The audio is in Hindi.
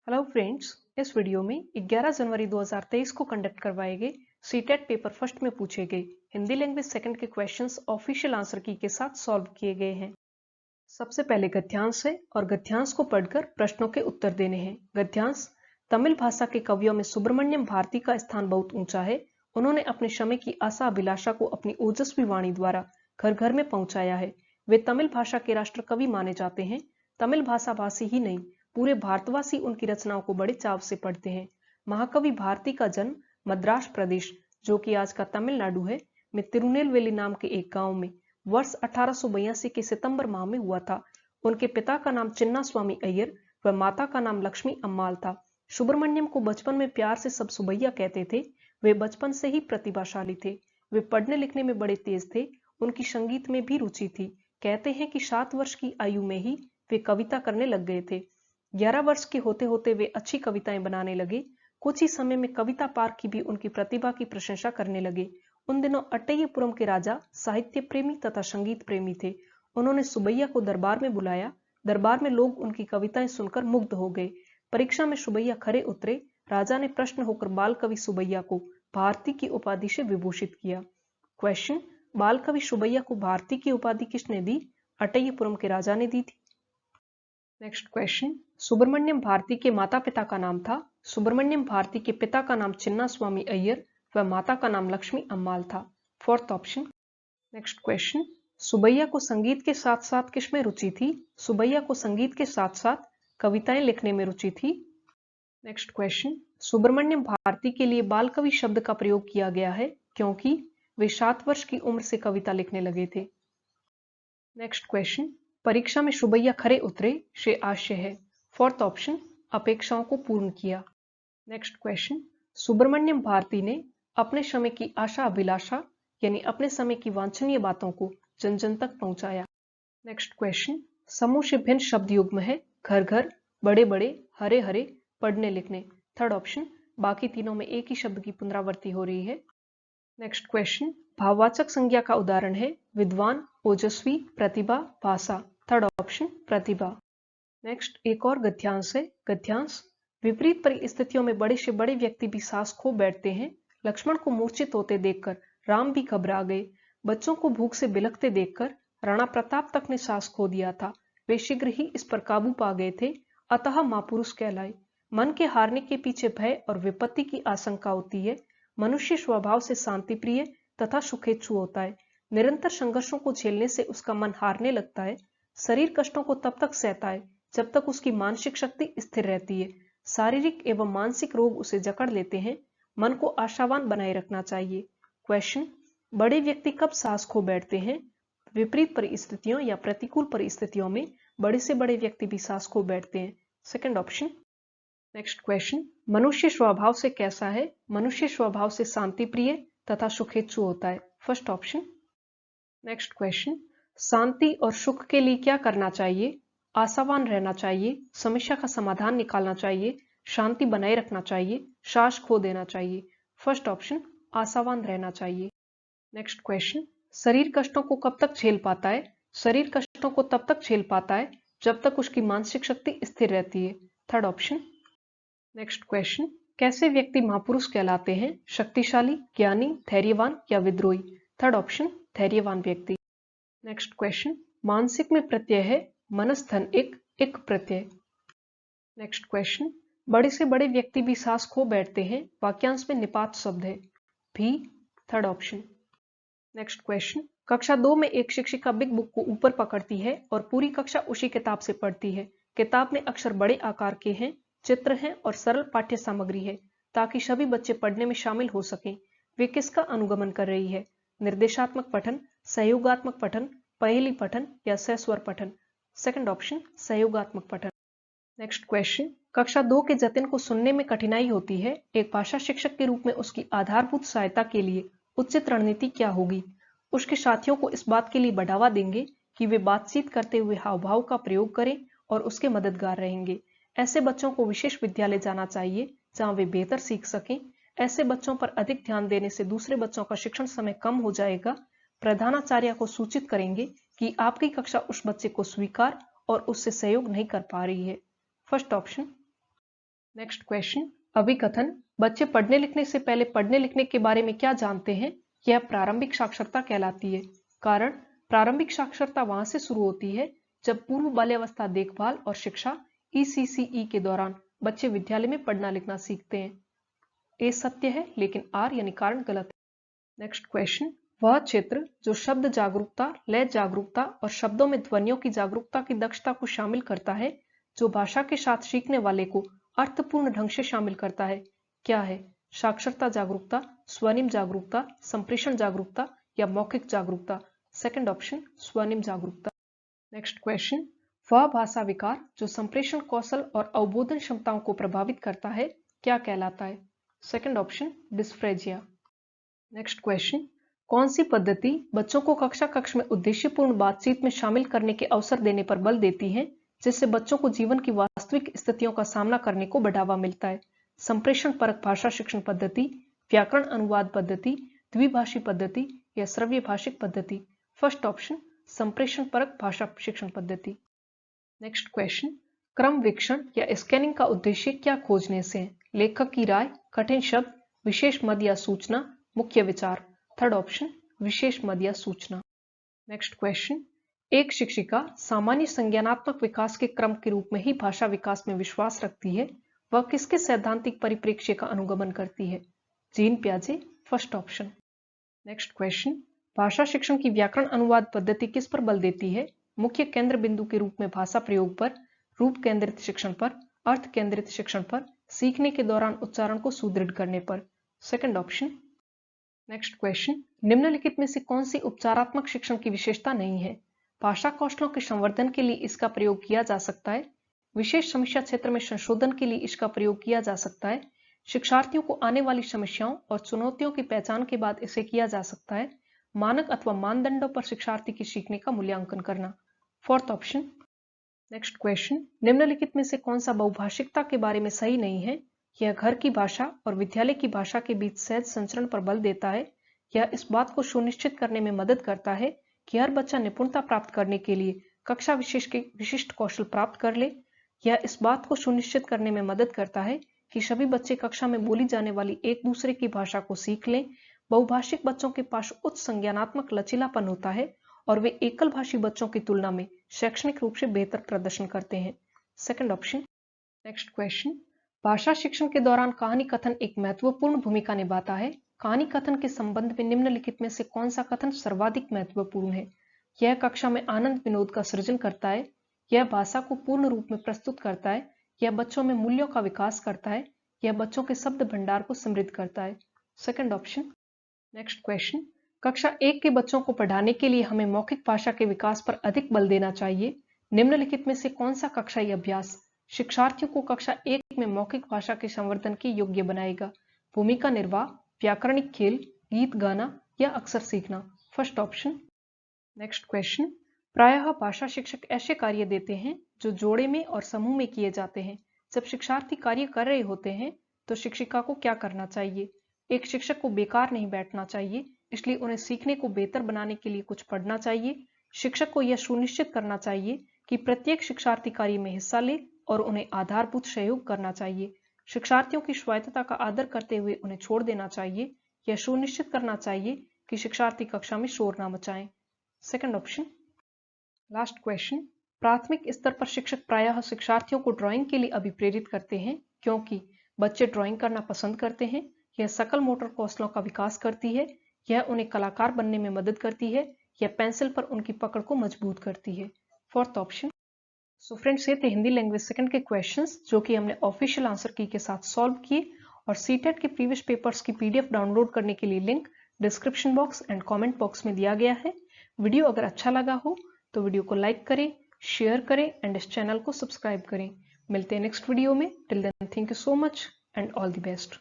हेलो फ्रेंड्स, इस वीडियो में 11 जनवरी 2023 को कंडक्ट करवाए गए सीटेट पेपर फर्स्ट में पूछे गए हिंदी लैंग्वेज सेकंड के क्वेश्चंस ऑफिशियल आंसर की के साथ सॉल्व किए गए हैं। सबसे पहले गद्यांश है और गद्यांश को पढ़कर प्रश्नों के उत्तर देने हैं। गद्यांश: तमिल भाषा के कवियों में सुब्रमण्यम भारती का स्थान बहुत ऊंचा है। उन्होंने अपने समय की आशा अभिलाषा को अपनी ओजस्वी वाणी द्वारा घर घर में पहुंचाया है। वे तमिल भाषा के राष्ट्र कवि माने जाते हैं। तमिल भाषा भाषी ही नहीं, पूरे भारतवासी उनकी रचनाओं को बड़े चाव से पढ़ते हैं। महाकवि भारती का जन्म मद्रास प्रदेश, जो कि आज का तमिलनाडु है, में तिरुनेलवेली नाम के एक गांव में वर्ष 1882 के सितंबर माह में हुआ था। उनके पिता का नाम चिन्ना स्वामी अय्यर व माता का नाम लक्ष्मी अम्माल था। सुब्रमण्यम को बचपन में प्यार से सब सुबैया कहते थे। वे बचपन से ही प्रतिभाशाली थे। वे पढ़ने लिखने में बड़े तेज थे। उनकी संगीत में भी रुचि थी। कहते हैं कि 7 वर्ष की आयु में ही वे कविता करने लग गए थे। 11 वर्ष के होते होते वे अच्छी कविताएं बनाने लगे। कुछ ही समय में कविता पार्क की भी उनकी प्रतिभा की प्रशंसा करने लगे। उन दिनों अट्टय्यपुरम के राजा साहित्य प्रेमी तथा संगीत प्रेमी थे। उन्होंने सुबैया को दरबार में बुलाया। दरबार में लोग उनकी कविताएं सुनकर मुग्ध हो गए। परीक्षा में सुबैया खरे उतरे। राजा ने प्रश्न होकर बाल कवि सुबैया को भारती की उपाधि से विभूषित किया। क्वेश्चन: बाल कवि सुबैया को भारती की उपाधि किसने दी? अट्टय्यपुरम के राजा ने दी थी। नेक्स्ट क्वेश्चन: सुब्रमण्यम भारती के माता पिता का नाम था। सुब्रमण्यम भारती के पिता का नाम चिन्ना स्वामी अय्यर व माता का नाम लक्ष्मी अम्माल था। Fourth option. Next question: Subbaiah को संगीत के साथ साथ किसमें रुचि थी? सुबैया को संगीत के साथ साथ कविताएं लिखने में रुचि थी। नेक्स्ट क्वेश्चन: सुब्रमण्यम भारती के लिए बाल कवि शब्द का प्रयोग किया गया है क्योंकि वे 7 वर्ष की उम्र से कविता लिखने लगे थे। नेक्स्ट क्वेश्चन: परीक्षा में सुबैया खरे उतरे से आशय है। फोर्थ ऑप्शन, अपेक्षाओं को पूर्ण किया। नेक्स्ट क्वेश्चन: सुब्रमण्यम भारती ने अपने समय की आशा अभिलाषा यानी अपने समय की वांछनीय बातों को जन जन तक पहुंचाया। नेक्स्ट क्वेश्चन: समूह से भिन्न शब्द युग्म है घर घर, बड़े बड़े, हरे हरे, पढ़ने लिखने। थर्ड ऑप्शन, बाकी तीनों में एक ही शब्द की पुनरावृत्ति हो रही है। नेक्स्ट क्वेश्चन: भाववाचक संज्ञा का उदाहरण है विद्वान, ओजस्वी, प्रतिभा, भाषा। थर्ड ऑप्शन, प्रतिभा। नेक्स्ट एक और गद्यांश है। गद्यांश: विपरीत परिस्थितियों में बड़े से बड़े व्यक्ति भी सांस खो बैठते हैं। लक्ष्मण को मूर्छित होते देखकर राम भी घबरा गए। बच्चों को भूख से बिलखते देखकर राणा प्रताप तक ने सांस खो दिया था। वे शीघ्र ही इस पर काबू पा गए थे, अतः महापुरुष कहलाए। मन के हारने के पीछे भय और विपत्ति की आशंका होती है। मनुष्य स्वभाव से शांति प्रिय तथा सुखेच्छु होता है। निरंतर संघर्षों को झेलने से उसका मन हारने लगता है। शरीर कष्टों को तब तक सहता है जब तक उसकी मानसिक शक्ति स्थिर रहती है। शारीरिक एवं मानसिक रोग उसे जकड़ लेते हैं। मन को आशावान बनाए रखना चाहिए। क्वेश्चन: बड़े व्यक्ति कब सांस खो बैठते हैं? विपरीत परिस्थितियों या प्रतिकूल परिस्थितियों में बड़े से बड़े व्यक्ति भी सांस खो बैठते हैं। Second option. नेक्स्ट क्वेश्चन: मनुष्य स्वभाव से कैसा है? मनुष्य स्वभाव से शांति प्रिय तथा सुखेच्छु होता है। First option. नेक्स्ट क्वेश्चन: शांति और सुख के लिए क्या करना चाहिए? आशावान रहना चाहिए, समस्या का समाधान निकालना चाहिए, शांति बनाए रखना चाहिए, सांस खो देना चाहिए। फर्स्ट ऑप्शन, आशावान रहना चाहिए। नेक्स्ट क्वेश्चन: शरीर कष्टों को कब तक झेल पाता है? शरीर कष्टों को तब तक झेल पाता है जब तक उसकी मानसिक शक्ति स्थिर रहती है। Third option. नेक्स्ट क्वेश्चन: कैसे व्यक्ति महापुरुष कहलाते हैं? शक्तिशाली, ज्ञानी, धैर्यवान या विद्रोही? थर्ड ऑप्शन, धैर्यवान व्यक्ति। नेक्स्ट क्वेश्चन: मानसिक में प्रत्यय है मनस्थन एक प्रत्यय। नेक्स्ट क्वेश्चन: बड़े से बड़े व्यक्ति भी सांस खो बैठते हैं। वाक्यांश में निपात शब्द है भी। Third option. नेक्स्ट क्वेश्चन: कक्षा 2 में एक शिक्षिका बिग बुक को ऊपर पकड़ती है और पूरी कक्षा उसी किताब से पढ़ती है। किताब में अक्षर बड़े आकार के हैं, चित्र हैं और सरल पाठ्य सामग्री है ताकि सभी बच्चे पढ़ने में शामिल हो सकें। वे किसका अनुगमन कर रही है? निर्देशात्मक पठन, सहयोगात्मक पठन, पहेली पठन या सस्वर पठन? सेकंड ऑप्शन, सहयोगात्मक पठन। नेक्स्ट क्वेश्चन: कक्षा 2 के जतिन को सुनने में कठिनाई होती है। एक भाषा शिक्षक के रूप में उसकी आधारभूत सहायता के लिए उचित रणनीति क्या होगी? उसके साथियों को इस बात के लिए बढ़ावा देंगे कि वे बातचीत करते हुए हाव भाव का प्रयोग करें और उसके मददगार रहेंगे। ऐसे बच्चों को विशेष विद्यालय जाना चाहिए जहां वे बेहतर सीख सकें। ऐसे बच्चों पर अधिक ध्यान देने से दूसरे बच्चों का शिक्षण समय कम हो जाएगा। प्रधानाचार्य को सूचित करेंगे कि आपकी कक्षा उस बच्चे को स्वीकार और उससे सहयोग नहीं कर पा रही है। First option. नेक्स्ट क्वेश्चन, अभिकथन। बच्चे पढ़ने लिखने से पहले पढ़ने लिखने के बारे में क्या जानते हैं? यह प्रारंभिक साक्षरता कहलाती है। कारण, प्रारंभिक साक्षरता वहां से शुरू होती है जब पूर्व बाल्यावस्था देखभाल और शिक्षा ECCE के दौरान बच्चे विद्यालय में पढ़ना लिखना सीखते हैं। ए सत्य है, लेकिन आर यानी कारण गलत है। नेक्स्ट क्वेश्चन, वह क्षेत्र जो शब्द जागरूकता, लय जागरूकता और शब्दों में ध्वनियों की जागरूकता की दक्षता को शामिल करता है, जो भाषा के साथ सीखने वाले को अर्थपूर्ण ढंग से शामिल करता है, क्या है? साक्षरता जागरूकता, स्वनिम जागरूकता, संप्रेषण जागरूकता या मौखिक जागरूकता? सेकंड ऑप्शन, स्वनिम जागरूकता। नेक्स्ट क्वेश्चन, वह भाषा विकार जो संप्रेषण कौशल और अवबोधन क्षमताओं को प्रभावित करता है, क्या कहलाता है? Second option, dysphrasia. Next question, कौन सी पद्धति बच्चों को कक्ष में उद्देश्यपूर्ण बातचीत में शामिल करने के अवसर देने पर बल देती है, जिससे बच्चों को जीवन की वास्तविक स्थितियों का सामना करने को बढ़ावा मिलता है? संप्रेषण परक भाषा शिक्षण पद्धति, व्याकरण अनुवाद पद्धति, द्विभाषी पद्धति या श्रव्य भाषिक पद्धति? फर्स्ट ऑप्शन, संप्रेषण परक भाषा शिक्षण पद्धति। नेक्स्ट क्वेश्चन, क्रम वीक्षण या स्कैनिंग का उद्देश्य क्या खोजने से है? लेखक की राय, कठिन शब्द, विशेष मद या सूचना, मुख्य विचार? थर्ड ऑप्शन, विशेष मद या सूचना। नेक्स्ट क्वेश्चन, एक शिक्षिका सामान्य संज्ञानात्मक विकास के क्रम के रूप में ही भाषा विकास में विश्वास रखती है, वह किसके सैद्धांतिक परिप्रेक्ष्य का अनुगमन करती है? जीन पियाजे, फर्स्ट ऑप्शन। नेक्स्ट क्वेश्चन, भाषा शिक्षण की व्याकरण अनुवाद पद्धति किस पर बल देती है? मुख्य केंद्र बिंदु के रूप में भाषा प्रयोग पर, रूप केंद्रित शिक्षण पर, अर्थ केंद्रित शिक्षण पर, सीखने के दौरान उच्चारण को सुदृढ़ करने पर? Second option. नेक्स्ट क्वेश्चन, निम्नलिखित में से कौन सी उपचारात्मक शिक्षण की विशेषता नहीं है? भाषा कौशलों के संवर्धन के लिए इसका प्रयोग किया जा सकता है, विशेष समस्या क्षेत्र में संशोधन के लिए इसका प्रयोग किया जा सकता है, शिक्षार्थियों को आने वाली समस्याओं और चुनौतियों की पहचान के बाद इसे किया जा सकता है, मानक अथवा मानदंडों पर शिक्षार्थी के सीखने का मूल्यांकन करना? Fourth option. नेक्स्ट क्वेश्चन, निम्नलिखित में से कौन सा बहुभाषिकता के बारे में सही नहीं है? यह घर की भाषा और विद्यालय की भाषा के बीच सहज संचरण पर बल देता है, यह इस बात को सुनिश्चित करने में मदद करता है कि हर बच्चा निपुणता प्राप्त करने के लिए कक्षा विशेष के विशिष्ट कौशल प्राप्त कर ले, यह इस बात को सुनिश्चित करने में मदद करता है कि सभी बच्चे कक्षा में बोली जाने वाली एक दूसरे की भाषा को सीख लें, बहुभाषिक बच्चों के पास उच्च संज्ञानात्मक लचीलापन होता है और वे एकल भाषी बच्चों की तुलना में शैक्षणिक रूप से बेहतर प्रदर्शन करते हैं? Second option. नेक्स्ट क्वेश्चन, भाषा शिक्षण के दौरान कहानी कथन एक महत्वपूर्ण भूमिका निभाता है, कहानी कथन के संबंध में निम्नलिखित में से कौन सा कथन सर्वाधिक महत्वपूर्ण है? यह कक्षा में आनंद विनोद का सृजन करता है, यह भाषा को पूर्ण रूप में प्रस्तुत करता है, यह बच्चों में मूल्यों का विकास करता है, यह बच्चों के शब्द भंडार को समृद्ध करता है? Second option. नेक्स्ट क्वेश्चन, कक्षा 1 के बच्चों को पढ़ाने के लिए हमें मौखिक भाषा के विकास पर अधिक बल देना चाहिए, निम्नलिखित में से कौन सा कक्षाई अभ्यास शिक्षार्थियों को कक्षा 1 में मौखिक भाषा के संवर्धन के योग्य बनाएगा? भूमिका निर्वाह, व्याकरणिक खेल, गीत गाना या अक्षर सीखना? First option. नेक्स्ट क्वेश्चन, प्रायः भाषा शिक्षक ऐसे कार्य देते हैं जो जोड़े में और समूह में किए जाते हैं। जब शिक्षार्थी कार्य कर रहे होते हैं तो शिक्षिका को क्या करना चाहिए? एक शिक्षक को बेकार नहीं बैठना चाहिए, इसलिए उन्हें सीखने को बेहतर बनाने के लिए कुछ पढ़ना चाहिए। शिक्षक को यह सुनिश्चित करना चाहिए कि प्रत्येक शिक्षार्थी कार्य में हिस्सा ले और उन्हें आधारभूत सहयोग करना चाहिए। शिक्षार्थियों की स्वायत्तता का आदर करते हुए उन्हें छोड़ देना चाहिए। यह सुनिश्चित करना चाहिए कि शिक्षार्थी कक्षा में शोर न मचाएं। Second option. लास्ट क्वेश्चन, प्राथमिक स्तर पर शिक्षक प्रायः शिक्षार्थियों को ड्राइंग के लिए अभिप्रेरित करते हैं क्योंकि बच्चे ड्राइंग करना पसंद करते हैं, यह सकल मोटर कौशलों का विकास करती है, यह उन्हें कलाकार बनने में मदद करती है, यह पेंसिल पर उनकी पकड़ को मजबूत करती है? Fourth option. सो फ्रेंड्स, ये थे हिंदी लैंग्वेज सेकंड के क्वेश्चंस जो कि हमने ऑफिशियल आंसर की के साथ सॉल्व किए। और सीटेट के प्रीवियस पेपर्स की पीडीएफ डाउनलोड करने के लिए link description box and comment box में दिया गया है। वीडियो अगर अच्छा लगा हो तो वीडियो को लाइक करें, शेयर करें एंड इस चैनल को सब्सक्राइब करें। मिलते हैं नेक्स्ट वीडियो में। Till then, thank you so much and all the best.